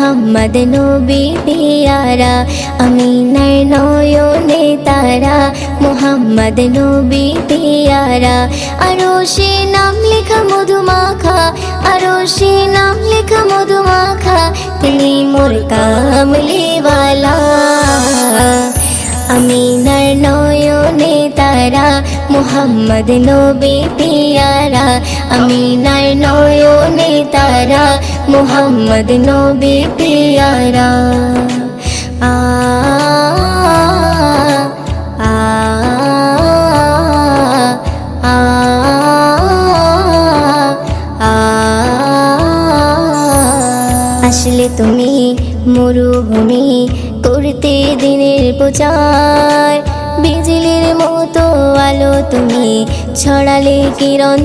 মুহাম্মদ নবী পিয়ারা, আমিনার নয়নে তারা, মুহাম্মদ নবী পিয়ারা। আরশে নাম লেখা মধুমাখা, আরশে নাম লেখা মধুমাখা, তিনি মোর কামলিওয়ালা। আমিনার নয়নে তারা, মুহাম্মদ নবী পিয়ারা, আমিনার নয়নে তারা, মুহাম্মদ নবী পিয়ারা। আ আ আ আ আসলে তুমি মরুভূমি করতে দিনের প্রচার, বিজলির মতো আলো তুমি ছড়ালে কিরণ।